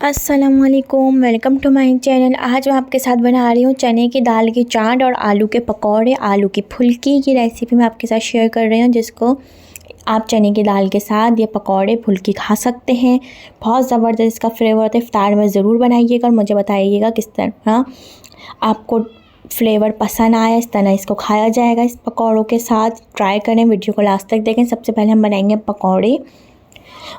अस्सलामुअलैकुम, welcome to my channel. आज मैं आपके साथ बना रही हूँ चने की दाल की चाट और आलू के पकौड़े, आलू की फुल्की की रेसिपी मैं आपके साथ शेयर कर रही हूँ, जिसको आप चने की दाल के साथ ये पकौड़े फुल्की खा सकते हैं। बहुत ज़बरदस्त इसका फ्लेवर होता है। इफ्तार में ज़रूर बनाइएगा और मुझे बताइएगा किस तरह आपको फ्लेवर पसंद आया, इस तरह इसको खाया जाएगा। इस पकौड़ों के साथ ट्राई करें, वीडियो को लास्ट तक देखें। सबसे पहले हम बनाएंगे पकौड़े।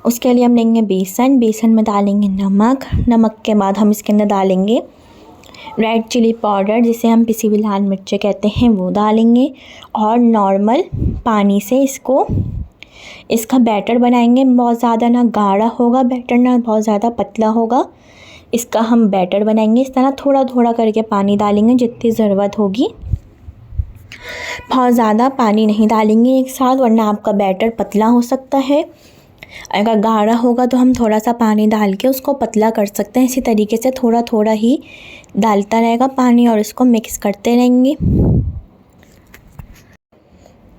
उसके लिए हम लेंगे बेसन में डालेंगे नमक के बाद हम इसके अंदर डालेंगे रेड चिली पाउडर, जिसे हम पिसी हुई लाल मिर्चें कहते हैं, वो डालेंगे। और नॉर्मल पानी से इसका बैटर बनाएंगे। बहुत ज़्यादा ना गाढ़ा होगा बैटर, ना बहुत ज़्यादा पतला होगा। इसका हम बैटर बनाएंगे। इस तरह थोड़ा थोड़ा करके पानी डालेंगे जितनी ज़रूरत होगी। बहुत ज़्यादा पानी नहीं डालेंगे एक साथ, वरना आपका बैटर पतला हो सकता है। अगर गाढ़ा होगा तो हम थोड़ा सा पानी डाल के उसको पतला कर सकते हैं। इसी तरीके से थोड़ा थोड़ा ही डालता रहेगा पानी और इसको मिक्स करते रहेंगे।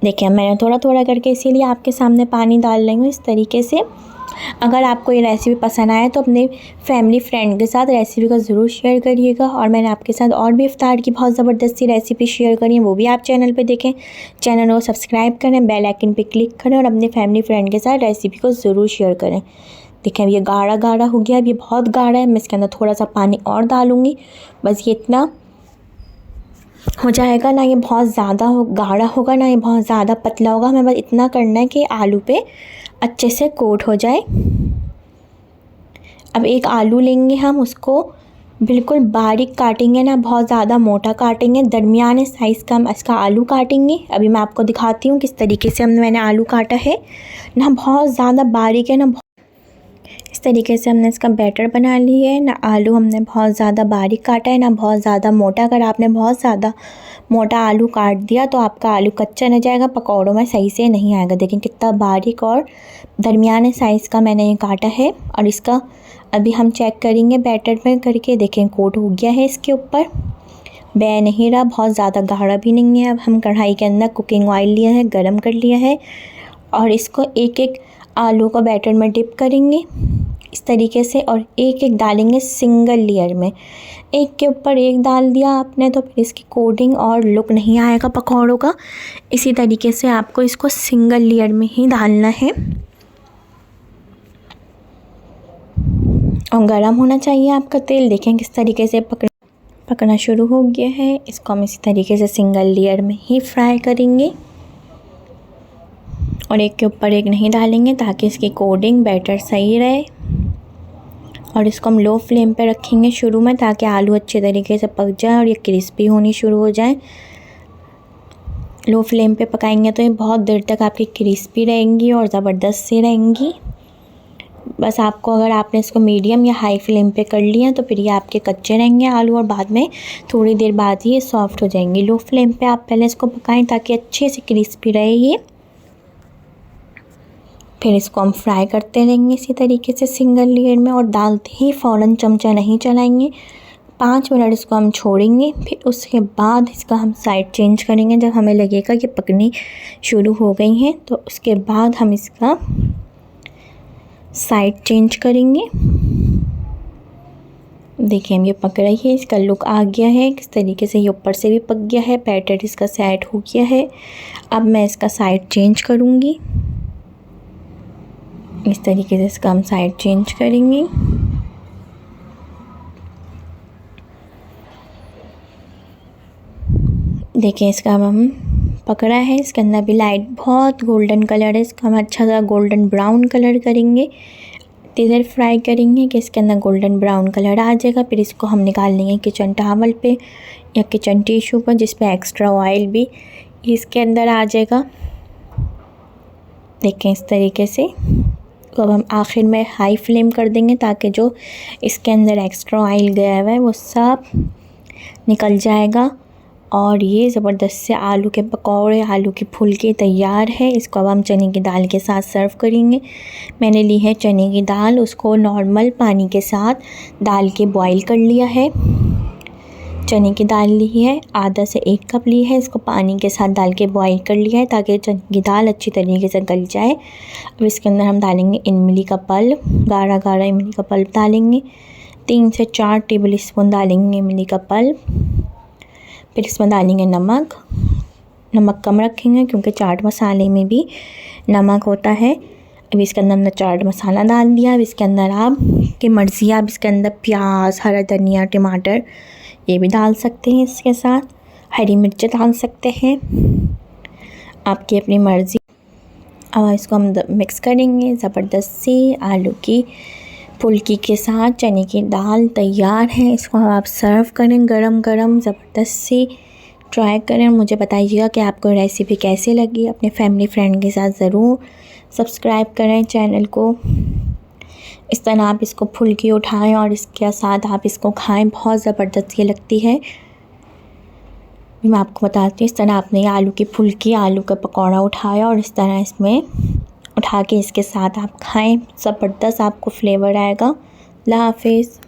देखिए मैंने थोड़ा थोड़ा करके इसीलिए आपके सामने पानी डाल रही हूँ इस तरीके से। अगर आपको ये रेसिपी पसंद आए तो अपने फैमिली फ्रेंड के साथ रेसिपी को ज़रूर शेयर करिएगा। और मैंने आपके साथ और भी इफ्तार की बहुत ज़बरदस्त सी रेसिपी शेयर करी है, वो भी आप चैनल पे देखें। चैनल को सब्सक्राइब करें, बेल आइकन पे क्लिक करें और अपने फैमिली फ्रेंड के साथ रेसिपी को ज़रूर शेयर करें। देखिए अब ये गाढ़ा गाढ़ा हो गया, अब ये बहुत गाढ़ा है। मैं इसके अंदर थोड़ा सा पानी और डालूँगी, बस ये इतना हो जाएगा। ना ये बहुत ज़्यादा गाढ़ा होगा, ना ये बहुत ज़्यादा पतला होगा। हमें बस इतना करना है कि आलू पे अच्छे से कोट हो जाए। अब एक आलू लेंगे हम, उसको बिल्कुल बारीक काटेंगे, ना बहुत ज़्यादा मोटा काटेंगे, दरमियाने साइज़ का हम इसका आलू काटेंगे। अभी मैं आपको दिखाती हूँ किस तरीके से मैंने आलू काटा है। ना बहुत ज़्यादा बारीक है, ना इस तरीके से हमने इसका बैटर बना लिया है। ना आलू हमने बहुत ज़्यादा बारीक काटा है, ना बहुत ज़्यादा मोटा। अगर आपने बहुत ज़्यादा मोटा आलू काट दिया तो आपका आलू कच्चा रह जाएगा, पकौड़ों में सही से नहीं आएगा। देखिए कितना बारीक और दरमियाने साइज़ का मैंने ये काटा है। और इसका अभी हम चेक करेंगे बैटर में करके। देखें कोट हो गया है इसके ऊपर, बह नहीं रहा, बहुत ज़्यादा गाढ़ा भी नहीं है। अब हम कढ़ाई के अंदर कुकिंग ऑयल लिया है, गरम कर लिया है और इसको एक एक आलू को बैटर में डिप करेंगे इस तरीके से और एक एक डालेंगे सिंगल लेयर में। एक के ऊपर एक डाल दिया आपने तो फिर इसकी कोटिंग और लुक नहीं आएगा पकौड़ों का। इसी तरीके से आपको इसको सिंगल लेयर में ही डालना है और गरम होना चाहिए आपका तेल। देखें किस तरीके से पकना शुरू हो गया है। इसको हम इसी तरीके से सिंगल लेयर में ही फ्राई करेंगे और एक के ऊपर एक नहीं डालेंगे ताकि इसकी कोटिंग बैटर सही रहे। और इसको हम लो फ्लेम पे रखेंगे शुरू में, ताकि आलू अच्छे तरीके से पक जाए और ये क्रिस्पी होनी शुरू हो जाए। लो फ्लेम पे पकाएंगे तो ये बहुत देर तक आपकी क्रिस्पी रहेंगी और ज़बरदस्त सी रहेंगी। बस आपको, अगर आपने इसको मीडियम या हाई फ्लेम पे कर लिया तो फिर ये आपके कच्चे रहेंगे आलू और बाद में थोड़ी देर बाद ही ये सॉफ्ट हो जाएंगे। लो फ्लेम पे आप पहले इसको पकाएं ताकि अच्छे से क्रिस्पी रहे ये। फिर इसको हम फ्राई करते रहेंगे इसी तरीके से सिंगल लेयर में और डालते ही फ़ौरन चमचा नहीं चलाएंगे। 5 मिनट इसको हम छोड़ेंगे, फिर उसके बाद इसका हम साइड चेंज करेंगे। जब हमें लगेगा कि पकनी शुरू हो गई हैं तो उसके बाद हम इसका साइड चेंज करेंगे। देखिए हम ये पक रही है, इसका लुक आ गया है किस तरीके से, ये ऊपर से भी पक गया है, बैटर इसका सेट हो गया है। अब मैं इसका साइड चेंज करूँगी इस तरीके से। इसका हम साइड चेंज करेंगे। देखिए इसका हम पकड़ा है, इसके अंदर भी लाइट बहुत गोल्डन कलर है। इसका हम अच्छा सा गोल्डन ब्राउन कलर करेंगे, देर फ्राई करेंगे कि इसके अंदर गोल्डन ब्राउन कलर आ जाएगा। फिर इसको हम निकाल लेंगे किचन टॉवल पे या किचन टिश्यू पर, जिस पे एक्स्ट्रा ऑयल भी इसके अंदर आ जाएगा। देखें इस तरीके से। तो अब हम आखिर में हाई फ्लेम कर देंगे ताकि जो इसके अंदर एक्स्ट्रा ऑयल गया हुआ है वो सब निकल जाएगा। और ये ज़बरदस्त से आलू के पकौड़े, आलू की फुल्की तैयार है। इसको अब हम चने की दाल के साथ सर्व करेंगे। मैंने ली है चने की दाल, उसको नॉर्मल पानी के साथ डाल के बॉईल कर लिया है। चने की दाल ली है, आधा से 1 कप ली है। इसको पानी के साथ डाल के बॉईल कर लिया है ताकि चने की दाल अच्छी तरीके से गल जाए। अब इसके अंदर हम डालेंगे इमली का पल्प, गाढ़ा गाढ़ा इमली का पल्प डालेंगे। 3 से 4 टेबल स्पून डालेंगे इमली का पल्प। फिर इसमें डालेंगे नमक। नमक कम रखेंगे क्योंकि चाट मसाले में भी नमक होता है। अब इसके अंदर हमने चाट मसाला डाल दिया। अब इसके अंदर आप की मर्ज़ी, आप इसके अंदर प्याज, हरा धनिया, टमाटर ये भी डाल सकते हैं। इसके साथ हरी मिर्च डाल सकते हैं, आपकी अपनी मर्ज़ी। अब इसको हम मिक्स करेंगे ज़बरदस्त सी। आलू की फुल्की के साथ चने की दाल तैयार है। इसको आप सर्व करें गरम गरम, ज़बरदस्त सी। ट्राई करें, मुझे बताइएगा कि आपको रेसिपी कैसी लगी। अपने फैमिली फ्रेंड के साथ ज़रूर सब्सक्राइब करें चैनल को। इस तरह आप इसको फुल्की उठाएं और इसके साथ आप इसको खाएं, बहुत ज़बरदस्त ये लगती है। मैं आपको बताती हूँ, इस तरह आपने आलू की फुल्की, आलू का पकौड़ा उठाया और इस तरह इसमें उठा के इसके साथ आप खाएं, ज़बरदस्त आपको फ्लेवर आएगा। अल्लाह हाफ़िज़।